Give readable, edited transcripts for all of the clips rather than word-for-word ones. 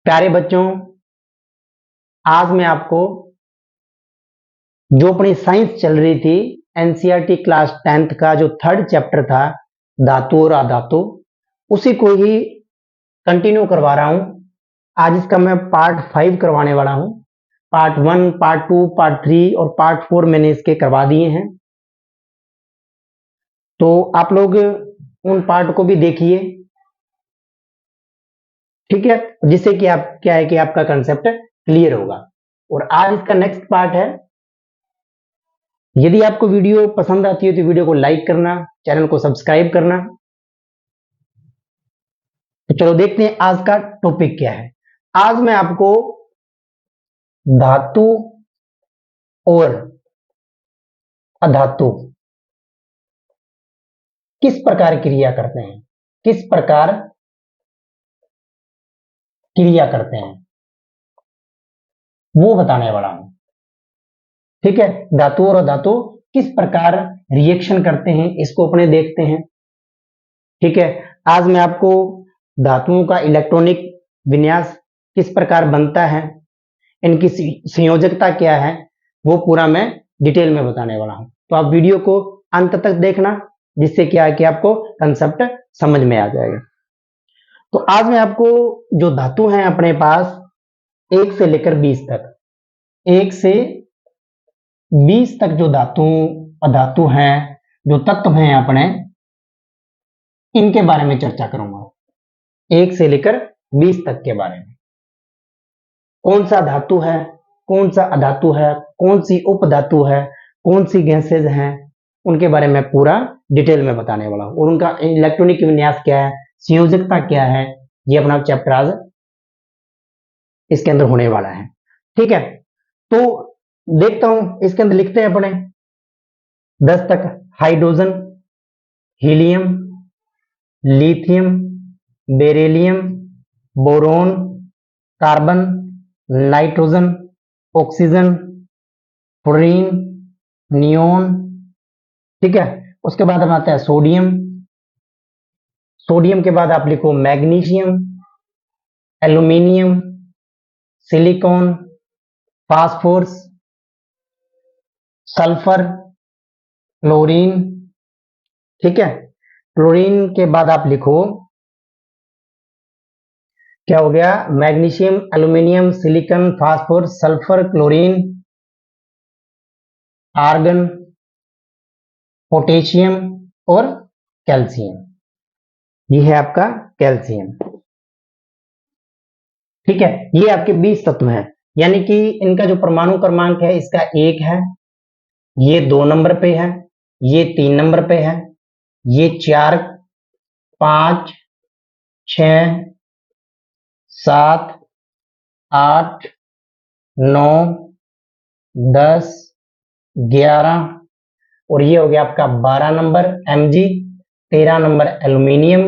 प्यारे बच्चों, आज मैं आपको जो अपनी साइंस चल रही थी एनसीईआरटी क्लास 10th का जो थर्ड चैप्टर था धातु और अधातु, उसी को ही कंटिन्यू करवा रहा हूं। आज इसका मैं पार्ट 5 करवाने वाला हूं। पार्ट 1, पार्ट 2, पार्ट 3 और पार्ट 4 मैंने इसके करवा दिए हैं, तो आप लोग उन पार्ट को भी देखिए, ठीक है, जिससे कि आप क्या है कि आपका कंसेप्ट क्लियर होगा। और आज इसका नेक्स्ट पार्ट है। यदि आपको वीडियो पसंद आती है तो वीडियो को लाइक करना, चैनल को सब्सक्राइब करना। तो चलो देखते हैं आज का टॉपिक क्या है। आज मैं आपको धातु और अधातु किस प्रकार क्रिया करते हैं, किस प्रकार क्रिया करते हैं वो बताने वाला हूं, ठीक है। धातु और अधातु किस प्रकार रिएक्शन करते हैं इसको अपने देखते हैं, ठीक है। आज मैं आपको धातुओं का इलेक्ट्रॉनिक विन्यास किस प्रकार बनता है, इनकी संयोजकता क्या है, वो पूरा मैं डिटेल में बताने वाला हूं। तो आप वीडियो को अंत तक देखना, जिससे क्या है कि आपको कंसेप्ट समझ में आ जाएगा। तो आज मैं आपको जो धातु हैं अपने पास 1 से लेकर 20 तक, 1 से 20 तक जो धातु अधातु हैं, जो तत्व हैं अपने, इनके बारे में चर्चा करूंगा। 1 से लेकर 20 तक के बारे में, कौन सा धातु है, कौन सा अधातु है, कौन सी उपधातु है, कौन सी गैसेज हैं, उनके बारे में पूरा डिटेल में बताने वाला हूं। और उनका इलेक्ट्रॉनिक विन्यास क्या है, संयोजकता क्या है, ये अपना चैप्टर आज इसके अंदर होने वाला है, ठीक है। तो देखता हूं, इसके अंदर लिखते हैं अपने 10 तक। Hydrogen, helium, lithium, beryllium, boron, carbon, nitrogen, oxygen, fluorine, neon, ठीक है। उसके बाद हम आते हैं सोडियम। सोडियम के बाद आप लिखो magnesium, aluminium, silicon, phosphorus, sulphur, chlorine, ठीक है। क्लोरीन के बाद आप लिखो, क्या हो गया, magnesium, aluminium, silicon, phosphorus, sulphur, chlorine, argon, potassium और कैल्शियम। ये है आपका कैल्शियम, ठीक है। ये आपके 20 तत्व हैं, यानी कि इनका जो परमाणु क्रमांक है इसका 1 है, ये 2 नंबर पे है, ये 3 नंबर पे है, ये 4, 5, 6, 7, 8, 9, 10, 11 और ये हो गया आपका 12 number Mg, 13 number aluminium,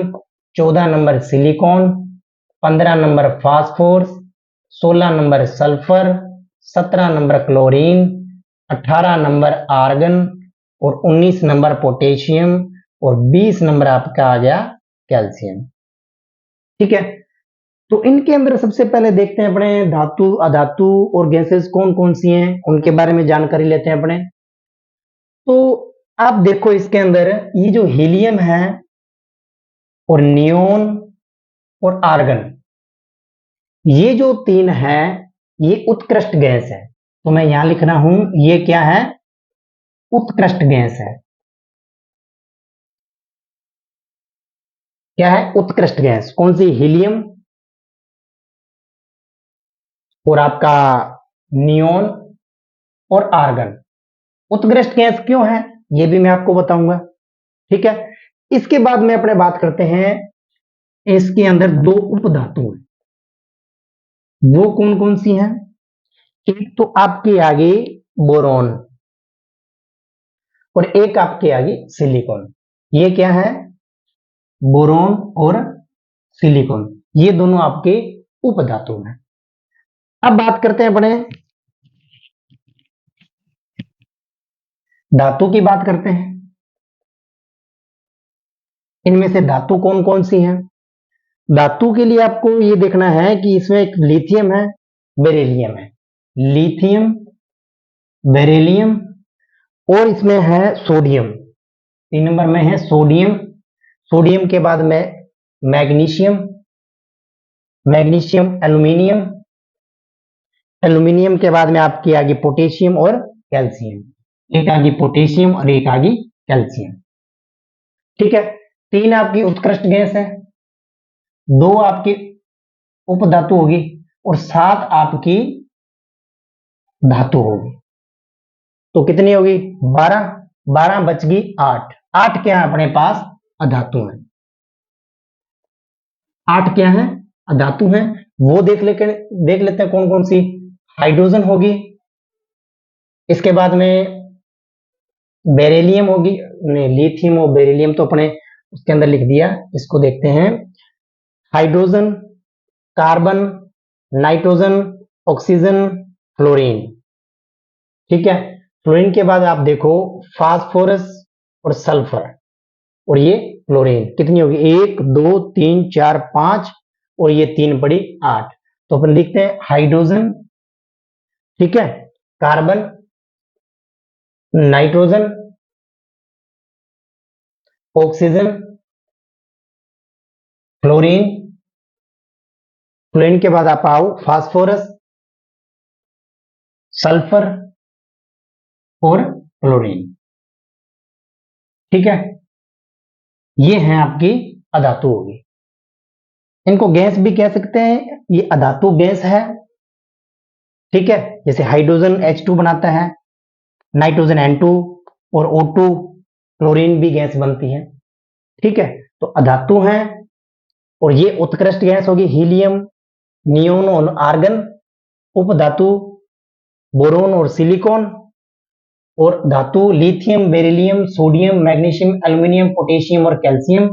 14 number silicon, 15 number phosphorus, 16 number sulphur, 17 number chlorine, 18 number argon और 19 नंबर पोटेशियम और 20 नंबर आपका आ गया कैल्शियम, ठीक है। तो इनके अंदर सबसे पहले देखते हैं अपने धातु अधातु और गैसेस कौन कौन सी हैं, उनके बारे में जानकारी लेते हैं अपने। तो आप देखो इसके अंदर ये जो हीलियम है और नियोन और आर्गन, ये जो 3 है ये उत्कृष्ट गैस है। तो मैं यहां लिख रहा हूं, ये क्या है, उत्कृष्ट गैस है। क्या है, उत्कृष्ट गैस। कौन सी, हीलियम और आपका नियोन और आर्गन। उत्कृष्ट गैस क्यों है ये भी मैं आपको बताऊंगा, ठीक है। इसके बाद में अपने बात करते हैं, इसके अंदर 2 उपधातु हैं, वो कौन कौन सी हैं। एक तो आपके आगे बोरॉन और एक आपके आगे सिलिकॉन। ये क्या है, बोरॉन और सिलिकॉन, ये दोनों आपके उपधातु हैं। अब बात करते हैं अपने धातु की, बात करते हैं इनमें से धातु कौन कौन सी हैं। धातु के लिए आपको ये देखना है कि इसमें एक लिथियम है, बेरिलियम है, लिथियम, बेरिलियम, और इसमें है सोडियम। 3 नंबर में है सोडियम। सोडियम के बाद में मैग्नीशियम, मैग्नीशियम, एल्यूमिनियम, एल्यूमिनियम के बाद में आपकी आ गई पोटेशियम और कैल्शियम। एक आ गई पोटेशियम और एक आ गई कैल्शियम। ठीक है, 3 आपकी उत्कृष्ट गैस है, 2 आपकी उपधातु होगी और 7 आपकी धातु होगी। तो कितनी होगी? 12। 12 बच गई 8। 8 क्या है अपने पास? अधातु है। 8 क्या है? अधातु है। वो देख लेते हैं कौन कौन सी। हाइड्रोजन होगी, इसके बाद में बेरिलियम होगी, लिथियम और बेरिलियम तो अपने उसके अंदर लिख दिया। इसको देखते हैं। Hydrogen, carbon, nitrogen, oxygen, fluorine. ठीक है, फ्लोरीन के बाद आप देखो फास्फोरस और सल्फर, और ये क्लोरीन। कितनी होगी? 1 2 3 4 5 और ये 3 पड़ी 8। तो अपन लिखते हैं हाइड्रोजन, ठीक है, carbon, nitrogen, oxygen, fluorine. Fluorine के बाद आप आओ फास्फोरस, सल्फर और क्लोरीन। ठीक है, ये है आपकी अधातु होगी। इनको गैस भी कह सकते हैं, ये अधातु गैस है। ठीक है, जैसे हाइड्रोजन H2 बनाता है, नाइट्रोजन N2 और O2, क्लोरीन भी गैस बनती है। ठीक है, तो अधातु है। और ये उत्कृष्ट गैस होगी हीलियम, नियोन और आर्गन। उपधातु बोरोन और सिलिकॉन। और धातु lithium, beryllium, sodium, magnesium, aluminium, potassium और कैल्शियम।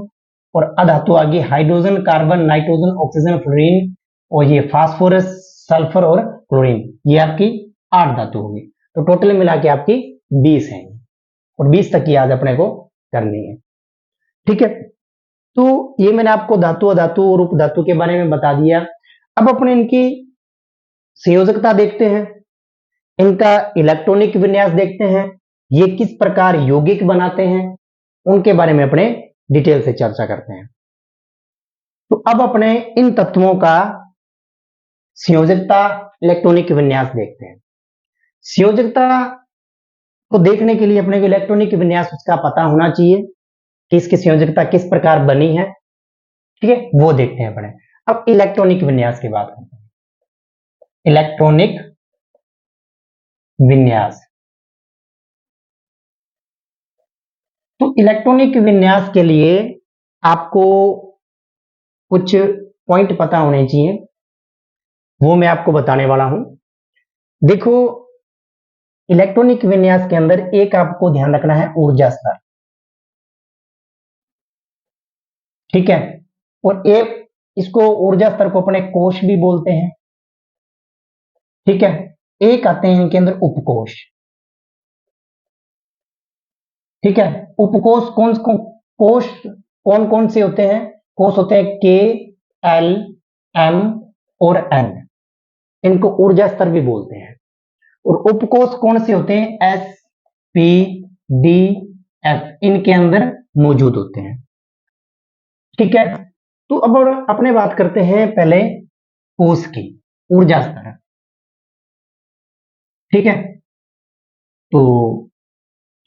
और अधातु आ गई hydrogen, carbon, nitrogen, oxygen, fluorine, और ये फास्फोरस, सल्फर और क्लोरीन। ये आपकी 8 धातु होगी। तो टोटल मिला के आपकी 20 है, और 20 तक की याद अपने को करनी है। ठीक है, तो ये मैंने आपको धातु, अधातु और उपधातु के बारे में बता दिया। अब अपने इनकी संयोजकता देखते हैं, इनका इलेक्ट्रॉनिक विन्यास देखते हैं, ये किस प्रकार यौगिक बनाते हैं, उनके बारे में अपने डिटेल से चर्चा करते हैं। तो अब अपने इन तत्वों का संयोजकता, इलेक्ट्रॉनिक विन्यास देखते हैं। संयोजकता को देखने के लिए अपने को इलेक्ट्रॉनिक विन्यास उसका पता होना चाहिए कि इसकी संयोजकता किस प्रकार बनी है। ठीक है, वो देखते हैं अपने। अब इलेक्ट्रॉनिक विन्यास की बात करते हैं। इलेक्ट्रॉनिक विन्यास, तो इलेक्ट्रॉनिक विन्यास के लिए आपको कुछ पॉइंट पता होने चाहिए, वो मैं आपको बताने वाला हूं। देखो, इलेक्ट्रॉनिक विन्यास के अंदर एक आपको ध्यान रखना है, ऊर्जा स्तर। ठीक है, और एक इसको ऊर्जा स्तर को अपने कोश भी बोलते हैं। ठीक है, एक आते हैं इनके अंदर उपकोष। ठीक है, उपकोष कोष कौन कौन से होते हैं? कोष होते हैं के, एल, एम और एन। इनको ऊर्जा स्तर भी बोलते हैं। और उपकोष कौन से होते हैं? एस, पी, डी, एफ, इनके अंदर मौजूद होते हैं। ठीक है, तो अब अपने बात करते हैं पहले कोष की ऊर्जा स्तर। ठीक है, तो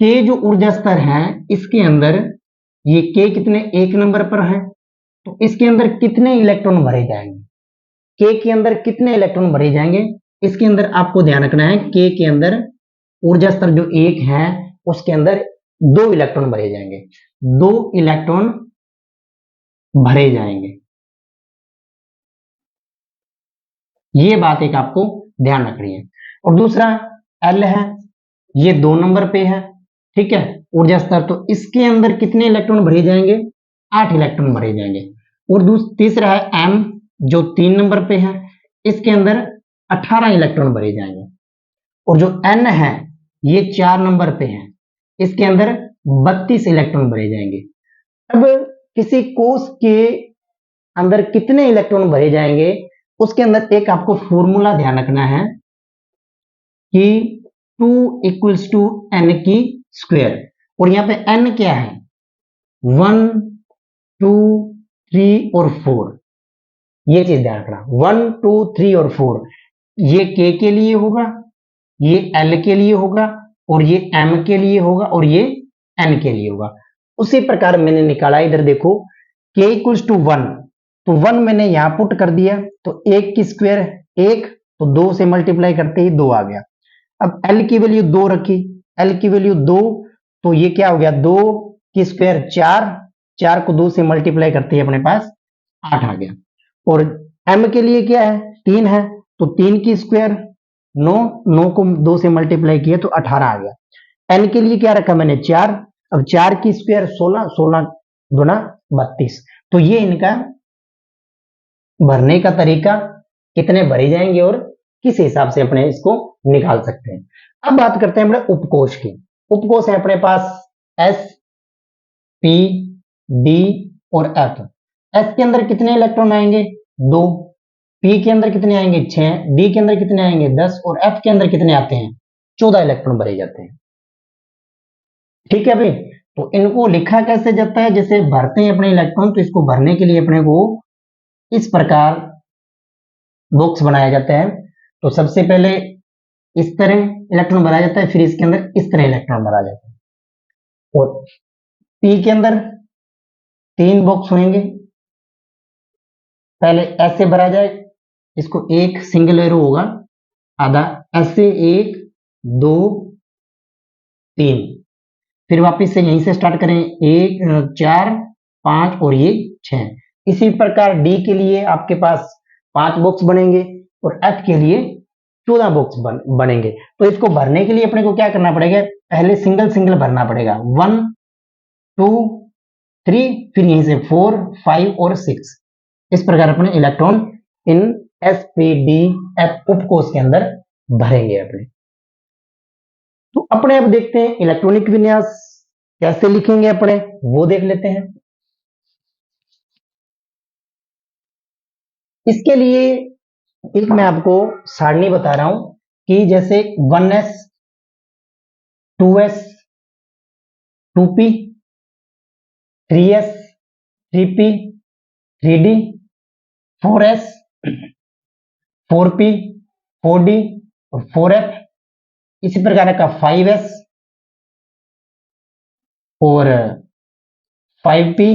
के जो ऊर्जा स्तर है, इसके अंदर ये के कितने 1 नंबर पर है, तो इसके अंदर कितने इलेक्ट्रॉन भरे जाएंगे? के के अंदर कितने इलेक्ट्रॉन भरे जाएंगे? इसके अंदर आपको ध्यान रखना है, के अंदर ऊर्जा स्तर जो 1 है, उसके अंदर 2 इलेक्ट्रॉन भरे जाएंगे। 2 इलेक्ट्रॉन भरे जाएंगे, ये बात एक आपको ध्यान रखनी है। और दूसरा एल है, ये 2 नंबर पे है। ठीक है, ऊर्जा स्तर, तो इसके अंदर कितने इलेक्ट्रॉन भरे जाएंगे? 8 इलेक्ट्रॉन भरे जाएंगे। और तीसरा है एम, जो 3 नंबर पे है, इसके अंदर 18 इलेक्ट्रॉन भरे जाएंगे। और जो एन है, ये 4 नंबर पे है, इसके अंदर 32 इलेक्ट्रॉन भरे जाएंगे। अब किसी कोष के अंदर कितने इलेक्ट्रॉन भरे जाएंगे, उसके अंदर एक आपको फॉर्मूला ध्यान रखना है कि 2 इक्वल्स टू एन की स्क्वायर, और यहाँ पे एन क्या है, 1 2 3 और 4, ये चीज ध्यान रखना। 1 2 3 और 4 ये के लिए होगा, ये एल के लिए होगा, और ये एम के लिए होगा, और ये एन के लिए होगा। उसी प्रकार मैंने निकाला, इधर देखो, के इक्वल्स टू 1, तो 1 मैंने यहां पुट कर दिया, तो 1 की स्क्वायर 1, तो 2 से मल्टीप्लाई करते ही 2 आ गया। अब एल की वैल्यू 2 रखी, एल की वैल्यू 2, तो ये क्या हो गया, 2 की स्क्वायर 4, 4 को 2 से मल्टीप्लाई करते ही अपने पास 8 आ गया। और एम के लिए क्या है, 3 है, तो 3 की स्क्वायर 9, 9 को 2 से मल्टीप्लाई किया तो 18 आ गया। एन के लिए क्या रखा मैंने, 4, अब 4 की स्क्वायर 16, 16 गुना 32। तो ये इनका भरने का तरीका, कितने भरे जाएंगे और किस हिसाब से अपने इसको निकाल सकते हैं। अब बात करते हैं अपने उपकोष की। उपकोष है अपने पास एस, पी, डी और एफ। एस के अंदर कितने इलेक्ट्रॉन आएंगे, 2, पी के अंदर कितने आएंगे, 6, डी के अंदर कितने आएंगे, 10, और एफ के अंदर कितने आते हैं, 14 इलेक्ट्रॉन भरे जाते हैं। ठीक है भाई, तो इनको लिखा कैसे जाता है, जैसे भरते हैं अपने इलेक्ट्रॉन, तो इसको भरने के लिए अपने को इस प्रकार बॉक्स बनाया जाता है। तो सबसे पहले इस तरह इलेक्ट्रॉन भरा जाता है, फिर इसके अंदर इस तरह इलेक्ट्रॉन भरा जाता है। और पी के अंदर 3 बॉक्स होंगे, पहले ऐसे भरा जाए, इसको एक सिंगल एरो होगा आधा, ऐसे 1 2 3, फिर वापस से यहीं से स्टार्ट करें, 1 4 5 और ये 6। इसी प्रकार डी के लिए आपके पास 5 बॉक्स बनेंगे, और एफ के लिए 14 बॉक्स बनेंगे। तो इसको भरने के लिए अपने को क्या करना पड़ेगा, पहले सिंगल सिंगल भरना पड़ेगा, 1 2 3, फिर यहीं से 4 5 और 6। इस प्रकार अपने इलेक्ट्रॉन इन एस पी डी एफ उपकोष के अंदर भरेंगे अपने। तो अपने अब देखते हैं इलेक्ट्रॉनिक विन्यास कैसे लिखेंगे अपने, वो देख लेते हैं। इसके लिए एक मैं आपको सारणी बता रहा हूं कि जैसे 1s 2s 2p 3s 3p 3d 4s 4p 4d और 4f, इसी प्रकार का 5s और 5p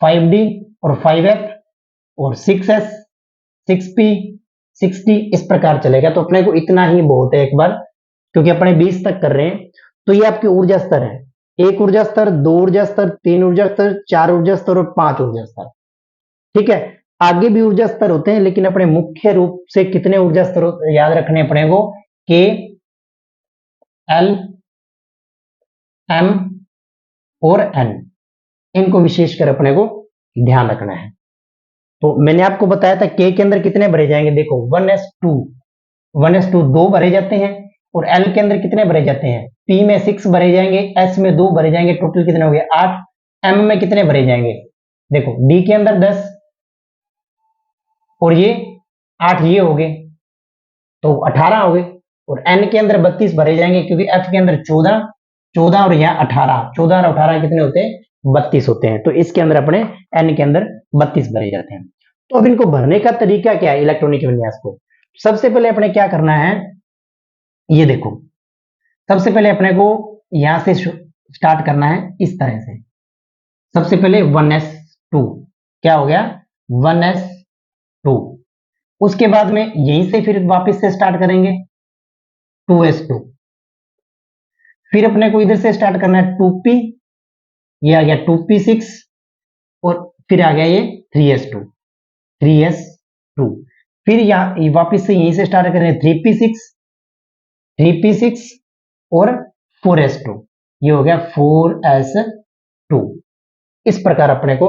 5d और 5f और 6s 6p 6d, इस प्रकार चलेगा। तो अपने को इतना ही बहुत है एक बार, क्योंकि अपने 20 तक कर रहे हैं। तो ये आपकी ऊर्जा स्तर है, 1 ऊर्जा स्तर, 2 ऊर्जा स्तर, 3 ऊर्जा स्तर, 4 ऊर्जा स्तर और 5 ऊर्जा स्तर। ठीक है, आगे भी ऊर्जा स्तर होते हैं, लेकिन अपने मुख्य रूप से कितने ऊर्जा स्तर याद रखने अपने को, के, एल, एम और एन, इनको विशेषकर अपने को ध्यान रखना है। तो मैंने आपको बताया था के अंदर कितने भरे जाएंगे, देखो 1s2 2 भरे जाते हैं, और एल के अंदर कितने भरे जाते हैं, पी में 6 भरे जाएंगे, एस में 2 भरे जाएंगे, टोटल कितने हो गए 8, एम में कितने भरे जाएंगे, देखो डी के अंदर 10 और ये 8 ये हो गए, तो 18 हो गए, और एन के अंदर 32 भरे जाएंगे, क्योंकि एफ के अंदर 14 और यहाँ 18, 14 और 18 कितने होते हैं, 32 होते हैं। तो इसके अंदर अपने एन के अंदर 32 भरे जाते हैं। तो अब इनको भरने का तरीका क्या है इलेक्ट्रॉनिक विन्यास को, सबसे पहले अपने क्या करना है, ये देखो, सबसे पहले अपने को यहां से स्टार्ट करना है इस तरह से। सबसे पहले 1s2 क्या हो गया, 1s2, उसके बाद में यहीं से फिर वापस से स्टार्ट करेंगे 2s2, फिर अपने को इधर से स्टार्ट करना है 2p, ये आ गया 2p6, और फिर आ गया ये 3s2, फिर यहाँ वापस से यहीं से स्टार्ट करें 3p6 और 4s2, ये हो गया 4s2। इस प्रकार अपने को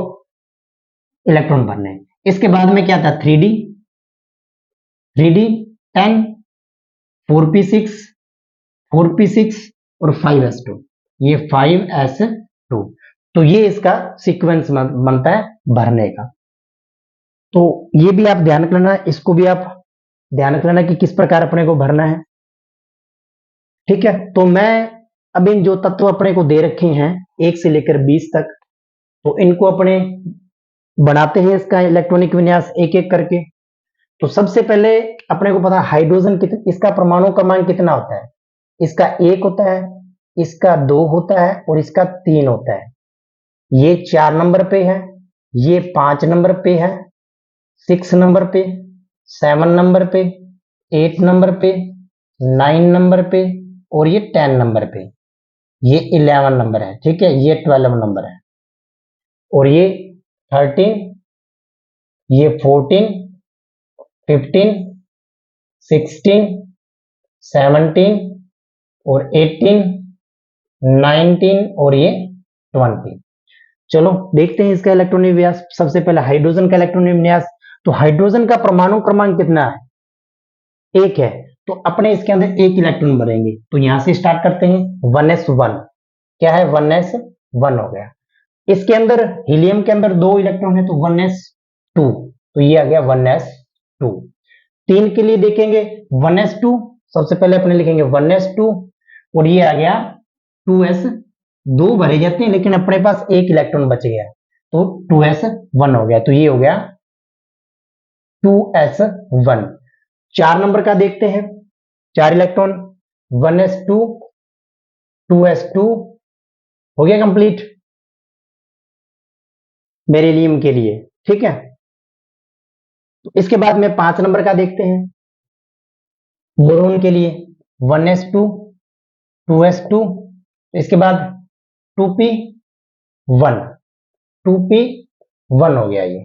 इलेक्ट्रॉन भरने हैं। इसके बाद में क्या था 3d 10, 4p6 और 5s2, ये 5s2। तो ये इसका सीक्वेंस बनता है भरने का। तो ये भी आप ध्यान रखना, इसको भी आप ध्यान रख लेना कि किस प्रकार अपने को भरना है। ठीक है, तो मैं अब इन जो तत्व अपने को दे रखे हैं 1 से लेकर 20 तक, तो इनको अपने बनाते हैं इसका इलेक्ट्रॉनिक विन्यास एक एक करके। तो सबसे पहले अपने को पता हाइड्रोजन इसका परमाणु क्रमांक कितना होता है, इसका 1 होता है, इसका 2 होता है और इसका 3 होता है। ये 4 नंबर पे है, ये 5 नंबर पे है, 6 नंबर पे, 7 नंबर पे, 8 नंबर पे, 9 नंबर पे और ये 10 नंबर पे, ये 11 नंबर है। ठीक है, ये 12 नंबर है और ये 13, ये 14, 15, 16, 17 और 18, 19 और ये 20। चलो देखते हैं इसका इलेक्ट्रॉनिक विन्यास। सबसे पहले हाइड्रोजन का इलेक्ट्रॉनिक विन्यास। तो हाइड्रोजन का परमाणु क्रमांक कितना है, 1 है, तो अपने इसके अंदर 1 इलेक्ट्रॉन भरेंगे। तो यहां से स्टार्ट करते हैं, 1s1 क्या है, 1s1 हो गया। इसके अंदर हीलियम के अंदर 2 इलेक्ट्रॉन है तो 1s2, तो ये आ गया 1s2। 3 के लिए देखेंगे 1s2, सबसे पहले अपने लिखेंगे 1s2 और ये आ गया 2s, 2 भरे जाते हैं लेकिन अपने पास 1 इलेक्ट्रॉन बच गया तो 2s1 हो गया, तो ये हो गया 2s1। 4 नंबर का देखते हैं, 4 इलेक्ट्रॉन, 1s2, 2s2 हो गया कंप्लीट बेरिलियम के लिए। ठीक है, तो इसके बाद में 5 नंबर का देखते हैं बोरोन के लिए, 1s2, 2s2, इसके बाद 2p1, 2p1 हो गया ये।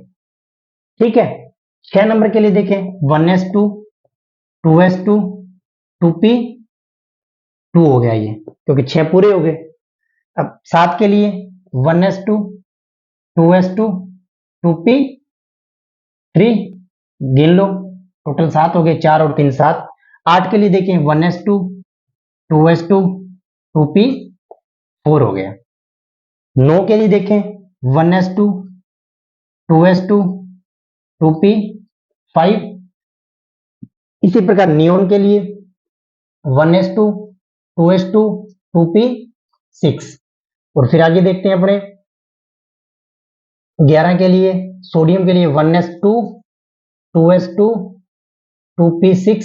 ठीक है, 6 नंबर के लिए देखें, 1s2, 2s2, 2p2 हो गया ये, क्योंकि 6 पूरे हो गए। अब 7 के लिए 1s2, 2s2, 2p3 गिन लो, टोटल 7 हो गए, 4 और 3 7। 8 के लिए देखें 1s2, 2s2, 2p4 हो गया। 9 के लिए देखें 1s2, 2s2, 2p5। इसी प्रकार नियोन के लिए 1s2, 2s2, 2p6। और फिर आगे देखते हैं अपने 11 के लिए सोडियम के लिए 1s2, 2s2, 2p6।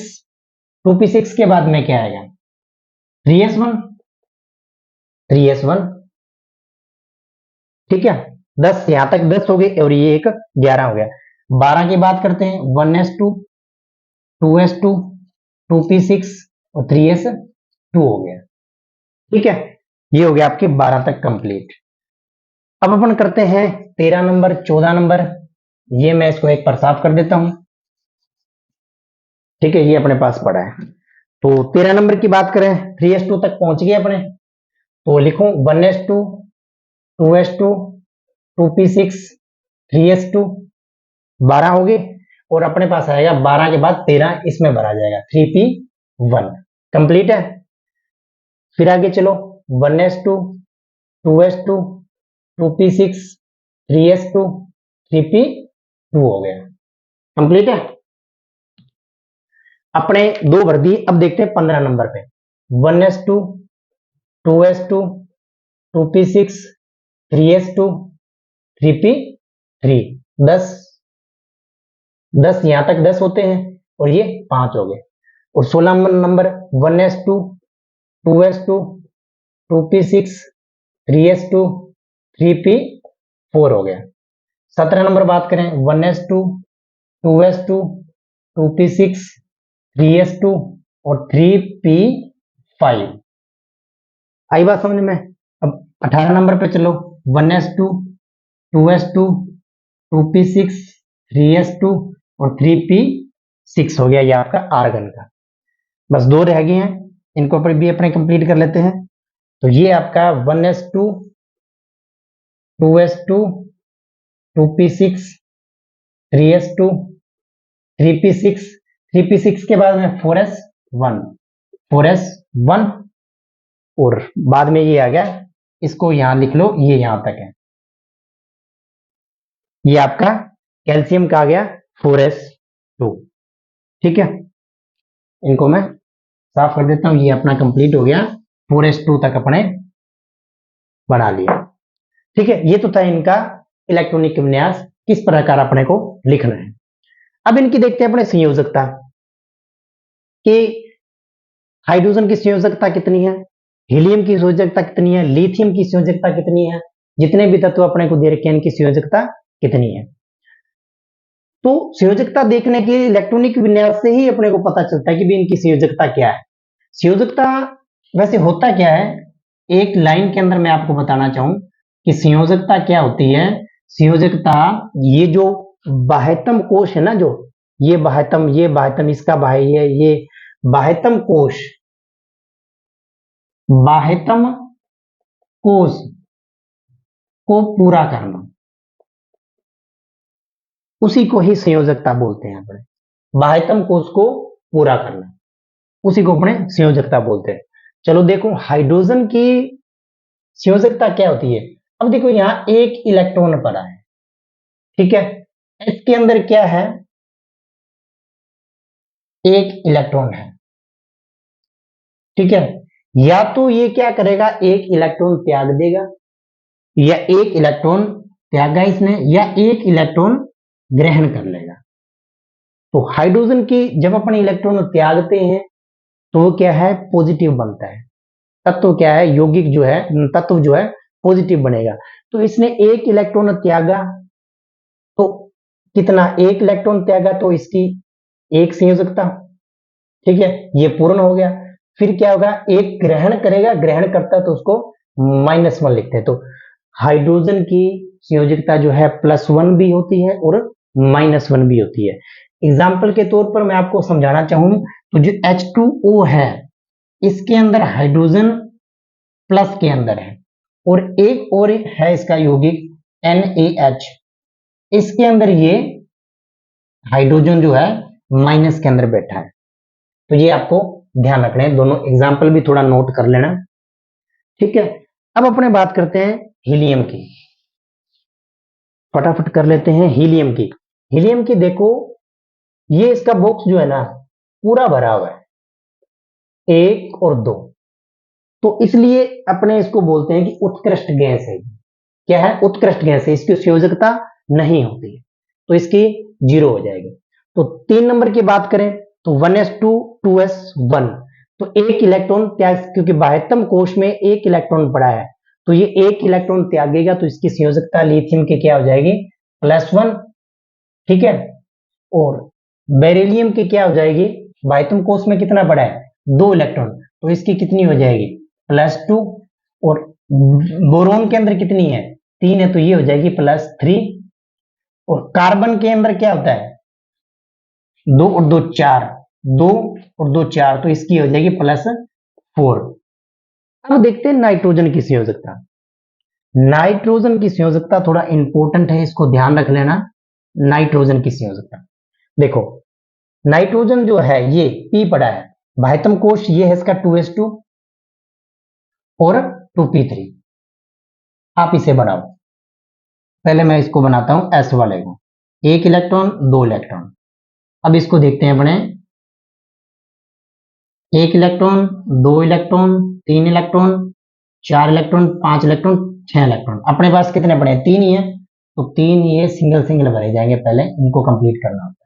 2p6 के बाद में क्या आएगा, 3s1, 3s1। ठीक है, 10 यहां तक 10 हो गए और ये एक 11 हो गया। 12 की बात करते हैं, 1s2, 2s2, 2p6 और 3s2 हो गया। ठीक है, ये हो गया आपके 12 तक कंप्लीट। अब अपन करते हैं 13 नंबर, 14 नंबर। ये मैं इसको एक पर साफ कर देता हूं। ठीक है, ये अपने पास पड़ा है। तो 13 नंबर की बात करें, 3s2 तक पहुंच गए अपने, तो लिखूं 1s2, 2s2, 2p6, 3s2, 12 हो गए और अपने पास आएगा 12 के बाद 13 इसमें भरा जाएगा, 3p1 कंप्लीट है। फिर आगे चलो 1s2, 2s2, 2p6, 3s2, 3p2 हो गया, कंप्लीट है। अपने 2 भर दी। अब देखते हैं 15 नंबर पे, 1s2, 2s2, 2p6, 3s2, 3p3। 10 10 यहां तक 10 होते हैं और ये 5 हो गए। और 16 number 1s2, 2s2, 2p6, 3s2, 3p4 हो गया। 17 नंबर बात करें, 1s2, 2s2, 2p6, 3s2 और 3p5। आई बात समझ में। अब 18 नंबर पे चलो, 1s2, 2s2, 2p6, 3s2 और 3p6 हो गया, ये आपका आर्गन का। बस 2 रह गए हैं, इनको भी अपने कंप्लीट कर लेते हैं। तो ये आपका 1s2, 2s2, 2p6, 3s2, 3p6, 3p6 के बाद में 4s1, 4s1 और बाद में ये आ गया, इसको यहां लिख लो, ये यहां तक है, ये आपका कैल्शियम का आ गया 4s2। ठीक है, इनको मैं साफ कर देता हूं, ये अपना कंप्लीट हो गया, 4s2 तक अपने बढ़ा लिया। ठीक है, ये तो था इनका इलेक्ट्रॉनिक विन्यास, किस प्रकार अपने को लिखना है। अब इनकी देखते हैं अपने संयोजकता कि हाइड्रोजन की संयोजकता कितनी है, हीलियम की संयोजकता कितनी है, लिथियम की संयोजकता कितनी है, जितने भी तत्व अपने को दे रखे हैं इनकी संयोजकता कितनी है। तो संयोजकता देखने के लिए इलेक्ट्रॉनिक विन्यास से ही अपने को पता चलता है कि भी इनकी संयोजकता क्या है। संयोजकता वैसे होता क्या है, एक लाइन के अंदर मैं आपको बताना चाहूं कि संयोजकता क्या होती है। संयोजकता, ये जो बाह्यतम कोश है ना, जो ये बाह्यतम इसका बाह्य, ये बाह्यतम कोश, बाह्यतम कोश को पूरा करना, उसी को ही संयोजकता बोलते हैं अपने। बाह्यतम कोश को पूरा करना, उसी को अपने संयोजकता बोलते हैं। चलो देखो हाइड्रोजन की संयोजकता क्या होती है। अब देखो यहां एक इलेक्ट्रॉन पड़ा है, ठीक है, इसके अंदर क्या है, एक इलेक्ट्रॉन है। ठीक है, या तो ये क्या करेगा, एक इलेक्ट्रॉन त्याग देगा, या एक इलेक्ट्रॉन त्यागा इसने, या एक इलेक्ट्रॉन ग्रहण कर लेगा। तो हाइड्रोजन की जब अपन इलेक्ट्रॉन त्यागते हैं तो वो क्या है, पॉजिटिव बनता है। तत्व क्या है, यौगिक जो है, तत्व जो है पॉजिटिव बनेगा। तो इसने एक इलेक्ट्रॉन त्यागा, तो कितना, एक इलेक्ट्रॉन त्यागा, तो इसकी एक संयोजकता। ठीक है, ये पूर्ण हो गया। फिर क्या होगा, एक ग्रहण करेगा, ग्रहण करता है तो उसको -1 लिखते हैं। तो हाइड्रोजन की संयोजकता जो है +1 भी होती है और -1 भी होती है। एग्जाम्पल के तौर पर मैं आपको समझाना चाहूं तो जो H2O है, इसके अंदर हाइड्रोजन प्लस के अंदर है, और एक और है इसका यौगिक NaH, इसके अंदर ये हाइड्रोजन जो है माइनस के अंदर बैठा है। तो ये आपको ध्यान रखना है, दोनों एग्जाम्पल भी थोड़ा नोट कर लेना। ठीक है, अब अपने बात करते हैं हीलियम की, फटाफट कर लेते हैं हीलियम की। हीलियम की देखो, ये इसका बॉक्स जो है ना पूरा भरा हुआ है, 1 और 2, तो इसलिए अपने इसको बोलते हैं कि उत्कृष्ट गैस है। क्या है, उत्कृष्ट गैस है, इसकी संयोजकता नहीं होती है, तो इसकी 0 हो जाएगी। तो 3 नंबर की बात करें तो 1s2 2s1, तो एक इलेक्ट्रॉन त्याग, क्योंकि बाह्यतम कोश में एक इलेक्ट्रॉन पड़ा है, तो ये एक इलेक्ट्रॉन त्यागेगा, तो इसकी संयोजकता लिथियम की क्या हो जाएगी, +1। ठीक है, और बेरिलियम की क्या हो जाएगी, बाह्यतम कोश में कितना पड़ा है, 2 इलेक्ट्रॉन, तो इसकी कितनी हो जाएगी, +2। और बोरोन के अंदर कितनी है, 3 है, तो ये हो जाएगी +3। और कार्बन के अंदर क्या होता है, 2 और 2 4, 2 और 2 4, तो इसकी हो जाएगी +4। अब देखते हैं नाइट्रोजन की संयोजकता। नाइट्रोजन की संयोजकता थोड़ा इंपॉर्टेंट है, इसको ध्यान रख लेना। नाइट्रोजन की संयोजकता देखो, नाइट्रोजन जो है ये P पड़ा है, बाह्यतम कोश ये है इसका 2s2 और 2p3। आप इसे बनाओ, पहले मैं इसको बनाता हूं S वाले को, 1 इलेक्ट्रॉन 2 इलेक्ट्रॉन। अब इसको देखते हैं अपने, 1 electron 2 electron 3 electron 4 electron 5 electron 6 electron. अपने पास कितने पड़े हैं, 3 ही है, तो 3 ये सिंगल सिंगल भरे जाएंगे, पहले इनको कंप्लीट करना होता है।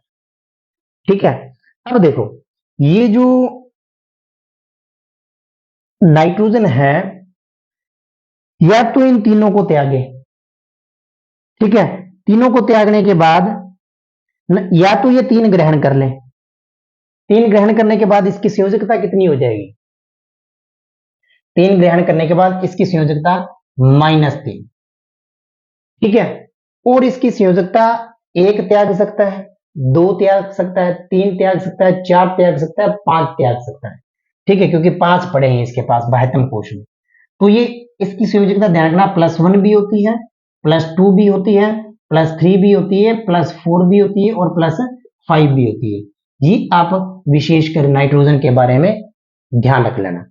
ठीक है, अब देखो ये जो नाइट्रोजन है, या तो इन तीनों को त्यागे, ठीक है, तीनों को त्यागने के बाद या तो ये 3 ग्रहण कर ले, 3 ग्रहण करने के बाद इसकी संयोजकता कितनी हो जाएगी, 3 ग्रहण करने के बाद इसकी संयोजकता -3। ठीक है, और इसकी संयोजकता 1 त्याग सकता है, 2 त्याग सकता है, 3 त्याग सकता है, 4 त्याग सकता है, 5 त्याग सकता है। ठीक है, क्योंकि 5 पड़े हैं इसके पास बाह्यतम कोश में, तो ये इसकी संयोजकता ध्यान रखना, +1 भी होती है, +2 भी होती है, +3 भी होती है, +4 भी होती है, और +5 भी होती है। जी आप विशेषकर नाइट्रोजन के बारे में ध्यान रख लेना।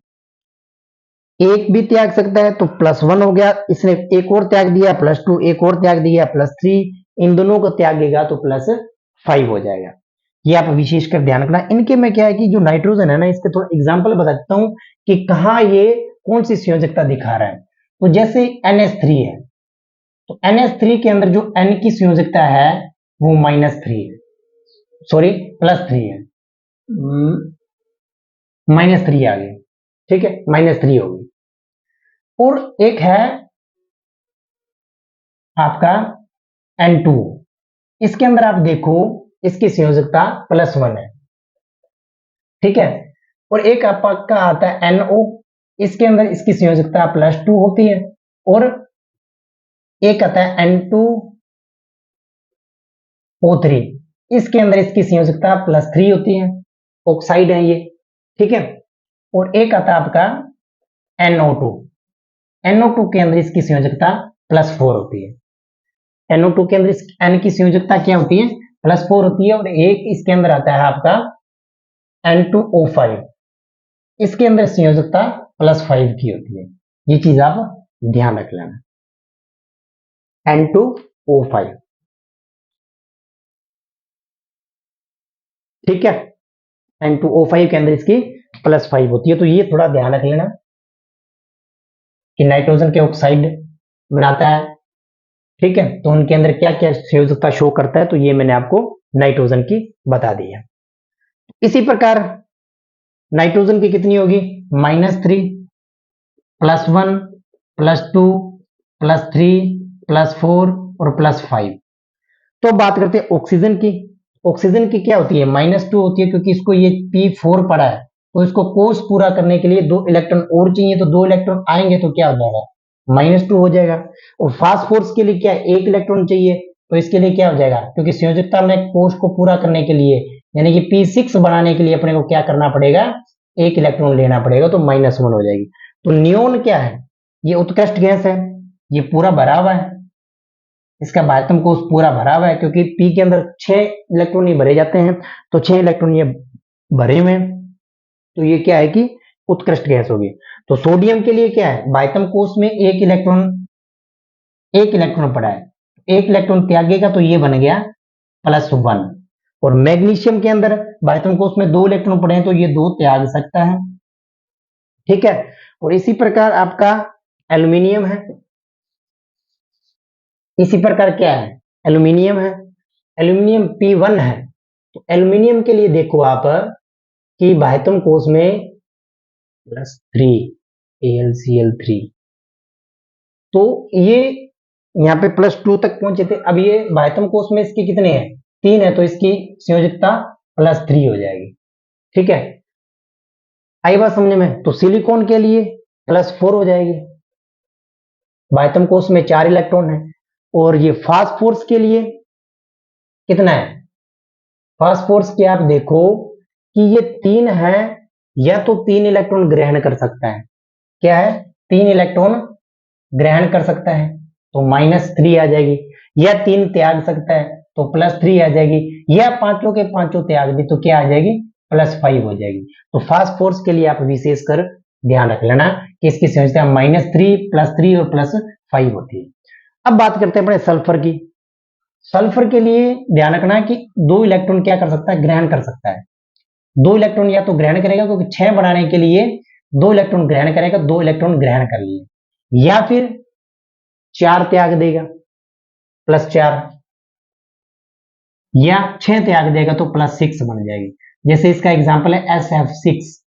1 भी त्याग सकता है तो +1 हो गया, इसने एक और त्याग दिया, +2 एक और त्याग दिया, +3 इन दोनों को त्यागेगा तो +5 हो जाएगा। ये आप विशेषकर ध्यान रखना। इनके में क्या है कि जो नाइट्रोजन है ना, इसके थोड़ा एग्जांपल बता देता हूं कि कहाँ ये कौन सी संयोजकता दिखा रहा है। तो जैसे NH3 है, तो NH3 के अंदर जो N की संयोजकता है वो -3 है, सॉरी +3 है, -3 आ गई, ठीक है, -3 होगी। और एक है आपका N2, इसके अंदर आप देखो इसकी संयोजकता +1 है, ठीक है। और एक आपका आता है NO, इसके अंदर इसकी संयोजकता +2 होती है। और एक आता है N2O3, इसके अंदर इसकी संयोजकता +3 होती है, ऑक्साइड है ये, ठीक है। और एक आता है आपका NO2, NO2 के अंदर इसकी संयोजकता +4 होती है। NO2 के अंदर N की संयोजकता क्या होती है, +4 होती है। और एक इसके अंदर आता है आपका N2O5, इसके अंदर संयोजकता +5 की होती है। ये चीज आप ध्यान रख लेना, N2O5, ठीक है। N2O5 के अंदर इसकी +5 होती है। तो ये थोड़ा ध्यान रख लेना कि नाइट्रोजन के ऑक्साइड बनाता है, ठीक है, तो उनके अंदर क्या क्या संयोजकता शो करता है, तो ये मैंने आपको नाइट्रोजन की बता दी है। इसी प्रकार नाइट्रोजन की कितनी होगी, -3, +1, +2, +3, +4 और +5। तो बात करते हैं ऑक्सीजन की। ऑक्सीजन की क्या होती है, -2 होती है, क्योंकि इसको ये P4 पड़ा है, तो इसको कोष पूरा करने के लिए 2 इलेक्ट्रॉन और चाहिए, तो 2 इलेक्ट्रॉन आएंगे तो क्या हो जाएगा, -2 हो जाएगा। और फास्फोरस के लिए क्या है, 1 इलेक्ट्रॉन चाहिए, तो इसके लिए क्या हो जाएगा, क्योंकि संयोजकता में कोष को पूरा करने के लिए यानी कि P6 बनाने के लिए अपने को क्या करना पड़ेगा, 1 इलेक्ट्रॉन लेना पड़ेगा, तो -1 हो जाएगी। तो नियोन क्या है, ये उत्कृष्ट गैस है, ये पूरा भरा हुआ है, इसका बायतम कोष पूरा भरा हुआ है, क्योंकि P के अंदर 6 इलेक्ट्रॉन ही भरे जाते हैं, तो 6 इलेक्ट्रॉन ये भरे हुए हैं, तो ये क्या है कि उत्कृष्ट गैस होगी। तो सोडियम के लिए क्या है, बायतम कोष में 1 इलेक्ट्रॉन पड़ा है, 1 इलेक्ट्रॉन त्यागेगा तो ये बन गया +1। और मैग्नीशियम के अंदर बायतम कोष में 2 इलेक्ट्रॉन पड़े हैं, तो ये 2 त्याग सकता है, ठीक है। और इसी प्रकार आपका एल्यूमिनियम है, इसी प्रकार क्या है, एल्यूमिनियम है, एल्यूमिनियम P1 है। तो एल्यूमिनियम के लिए देखो आप कि बाह्यतम कोष में +3 AlCl3, तो ये यहाँ पे +2 तक पहुंचे थे। अब ये बाह्यतम कोष में इसके कितने हैं, 3 है, तो इसकी संयोजकता +3 हो जाएगी, ठीक है। आई बात समझ में। तो सिलिकॉन के लिए +4 हो जाएगी, बाह्यतम कोष में 4 इलेक्ट्रॉन है। और ये फास्फोरस के लिए कितना है, फास्फोरस के आप देखो कि ये 3 है, या तो 3 इलेक्ट्रॉन ग्रहण कर सकता है, क्या है, 3 इलेक्ट्रॉन ग्रहण कर सकता है, तो -3 आ जाएगी, या 3 त्याग सकता है तो +3 आ जाएगी, या पांचों के पांचों त्याग दी तो क्या आ जाएगी, +5 हो जाएगी। तो फास्फोरस के लिए आप विशेषकर ध्यान रख लेना कि इसकी संयोजकता -3, +3 और +5 होती है। अब बात करते हैं अपने सल्फर की। सल्फर के लिए ध्यान रखना है कि 2 इलेक्ट्रॉन क्या कर सकता है, ग्रहण कर सकता है। 2 इलेक्ट्रॉन या तो ग्रहण करेगा, क्योंकि 6 बनाने के लिए 2 इलेक्ट्रॉन ग्रहण करेगा, 2 इलेक्ट्रॉन ग्रहण कर लिए, या फिर 4 त्याग देगा +4, या 6 त्याग देगा तो +6 बन जाएगी। जैसे इसका एग्जांपल है SF6,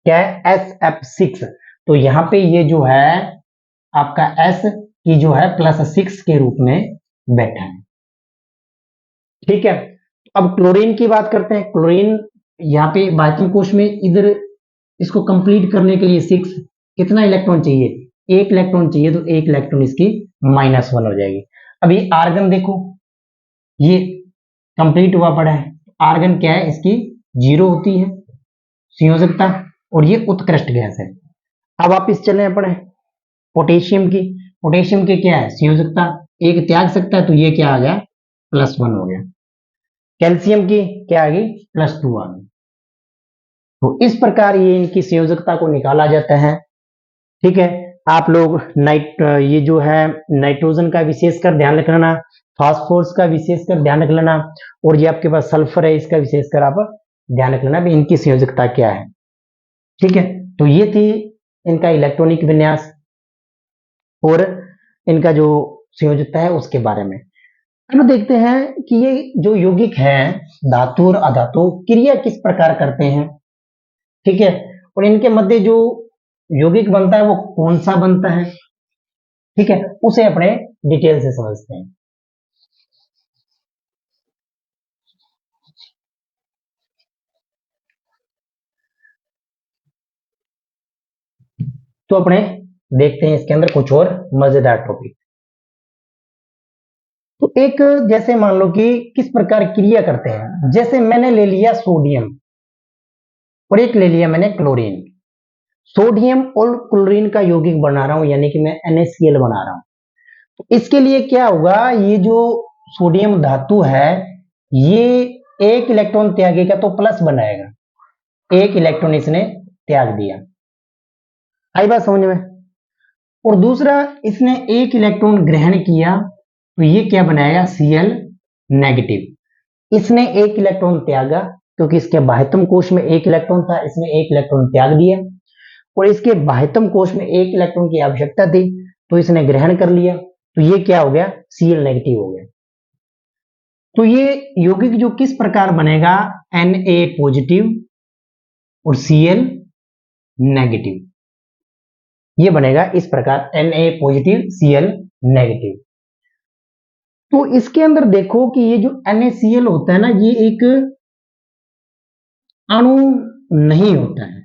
क्या है SF6, तो यहां पे ये जो है आपका S की जो है +6 के रूप में बैठा है, ठीक है। अब क्लोरीन की बात करते हैं। क्लोरीन यहाँ पे बाह्यतम कोष में इधर इसको कंप्लीट करने के लिए 6 कितना इलेक्ट्रॉन चाहिए, 1 इलेक्ट्रॉन चाहिए, तो 1 इलेक्ट्रॉन इसकी -1 हो जाएगी। अब ये आर्गन देखो, ये कंप्लीट हुआ पड़ा है, आर्गन क्या है, इसकी 0 होती है संयोजकता, और ये उत्कृष्ट गैस है। अब आप इस चले पड़े पोटेशियम की। पोटेशियम के क्या है संयोजकता, 1 त्याग सकता है, तो ये क्या आ गया, +1 हो गया। कैल्शियम की क्या आ गई, +2 आ गई। तो इस प्रकार ये इनकी संयोजकता को निकाला जाता है, ठीक है। आप लोग ये जो है नाइट्रोजन का विशेषकर ध्यान रखना, फास्फोरस का विशेषकर ध्यान रख लेना, और ये आपके पास सल्फर है इसका विशेषकर आप ध्यान रख लेना भी इनकी संयोजकता क्या है। ठीक है, तो ये थी इनका इलेक्ट्रॉनिक विन्यास और इनका जो संयोजकता है उसके बारे में। अब देखते हैं कि ये जो यौगिक है धातु और अधातु क्रिया किस प्रकार करते हैं। ठीक है, और इनके मध्य जो यौगिक बनता है वो कौन सा बनता है, ठीक है, उसे अपने डिटेल से समझते हैं। तो अपने देखते हैं इसके अंदर कुछ और मजेदार टॉपिक। तो एक जैसे मान लो कि किस प्रकार क्रिया करते हैं, जैसे मैंने ले लिया सोडियम और एक ले लिया मैंने क्लोरीन। सोडियम और क्लोरीन का यौगिक बना रहा हूं, यानी कि मैं NaCl बना रहा हूं। तो इसके लिए क्या होगा, ये जो सोडियम धातु है ये एक इलेक्ट्रॉन त्यागेगा तो प्लस बनाएगा, एक इलेक्ट्रॉन इसने त्याग दिया, आई बात समझ में। और दूसरा इसने एक इलेक्ट्रॉन ग्रहण किया तो ये क्या बनाएगा, Cl नेगेटिव। इसने एक इलेक्ट्रॉन त्यागा क्योंकि इसके बाह्यतम कोश में एक इलेक्ट्रॉन था, इसने एक इलेक्ट्रॉन त्याग दिया, और इसके बाह्यतम कोश में एक इलेक्ट्रॉन की आवश्यकता थी तो इसने ग्रहण कर लिया, तो ये क्या हो गया, Cl नेगेटिव हो गया। तो ये यौगिक जो किस प्रकार बनेगा, Na पॉजिटिव और Cl नेगेटिव, ये बनेगा इस प्रकार Na पॉजिटिव Cl नेगेटिव। तो इसके अंदर देखो कि ये जो NaCl होता है ना, ये एक अणु नहीं होता है।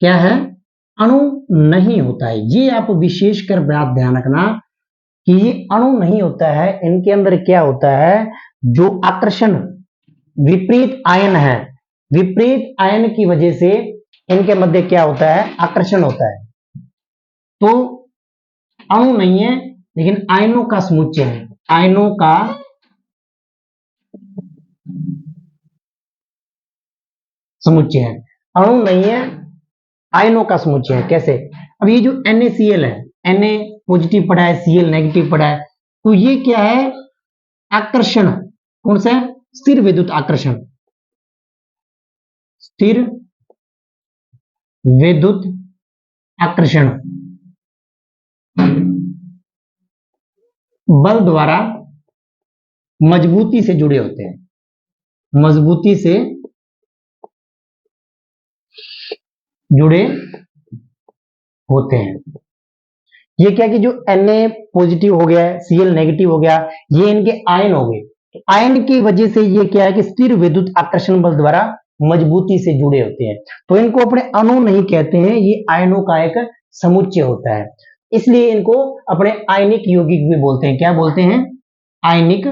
क्या है, अणु नहीं होता है। ये आप विशेषकर बात ध्यान रखना कि ये अणु नहीं होता है। इनके अंदर क्या होता है, जो आकर्षण विपरीत आयन है, विपरीत आयन की वजह से इनके मध्य क्या होता है, आकर्षण होता है। तो अणु नहीं है लेकिन आयनों का समुच्चय है, आयनों का समुच्चय है, अणु नहीं है, आयनों का समुच्चय है। कैसे, अब ये जो NaCl है, Na पॉजिटिव पड़ा है, Cl नेगेटिव पड़ा है, तो ये क्या है, आकर्षण कौन सा है, स्थिर विद्युत आकर्षण, स्थिर विद्युत आकर्षण बल द्वारा मजबूती से जुड़े होते हैं, मजबूती से जुड़े होते हैं। ये क्या कि जो Na पॉजिटिव हो गया है, Cl नेगेटिव हो गया, ये इनके आयन हो गए। तो आयन की वजह से ये क्या है कि स्थिर विद्युत आकर्षण बल द्वारा मजबूती से जुड़े होते हैं। तो इनको अपने अणु नहीं कहते हैं, ये आयनों का एक समुच्चय होता है, इसलिए इनको अपने आयनिक यौगिक भी बोलते हैं। क्या बोलते हैं, आयनिक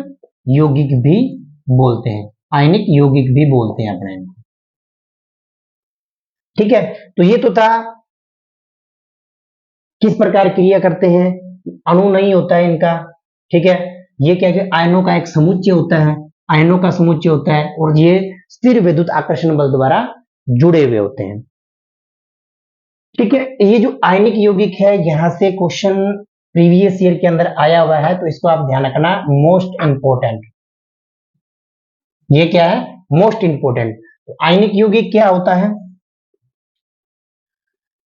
यौगिक भी बोलते हैं, आयनिक यौगिक भी बोलते हैं अपने। ठीक है, तो ये तो था किस प्रकार क्रिया करते हैं, अणु नहीं होता है इनका। ठीक है, ये क्या कि आयनों का एक समुच्चय होता है, आयनों का समुच्चय होता है, और ये स्थिर विद्युत आकर्षण बल द्वारा जुड़े हुए होते हैं। ठीक है, ये जो आयनिक यौगिक है यहां से क्वेश्चन प्रीवियस ईयर के अंदर आया हुआ है, तो इसको आप ध्यान रखना, मोस्ट इंपोर्टेंट। ये क्या है, मोस्ट इंपोर्टेंट। तो आयनिक यौगिक क्या होता है,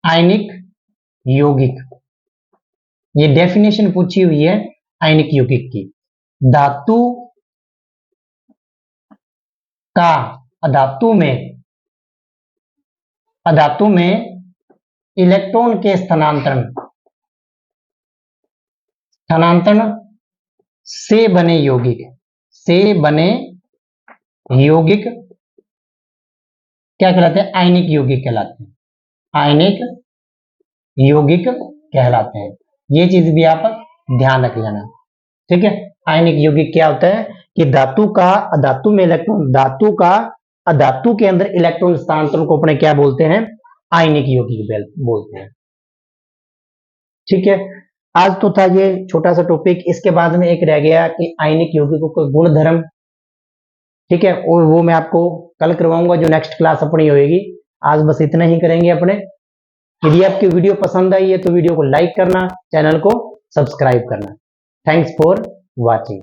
आयनिक यौगिक, ये डेफिनेशन पूछी हुई है आयनिक यौगिक की, धातु का अधातु में इलेक्ट्रॉन के स्थानांतरण से बने यौगिक, क्या कहलाते हैं, आयनिक यौगिक कहलाते हैं, आयनिक यौगिक कहलाते हैं। ये चीज भी आप ध्यान रख लेना। ठीक है, आयनिक यौगिक क्या होता है कि धातु का अधातु में इलेक्ट्रॉन, धातु का अधातु के अंदर इलेक्ट्रॉन स्थानांतरण को अपने क्या बोलते हैं, आयनिक यौगिक बोलते हैं। ठीक है, आज तो था ये छोटा सा टॉपिक, इसके बाद में एक रह गया कि आयनिक यौगिकों के गुण धर्म। ठीक है, और वो मैं आपको कल करवाऊंगा जो नेक्स्ट क्लास अपनी होगी। आज बस इतना ही करेंगे अपने। यदि आपकी वीडियो पसंद आई है तो वीडियो को लाइक करना, चैनल को सब्सक्राइब करना। Thanks for watching.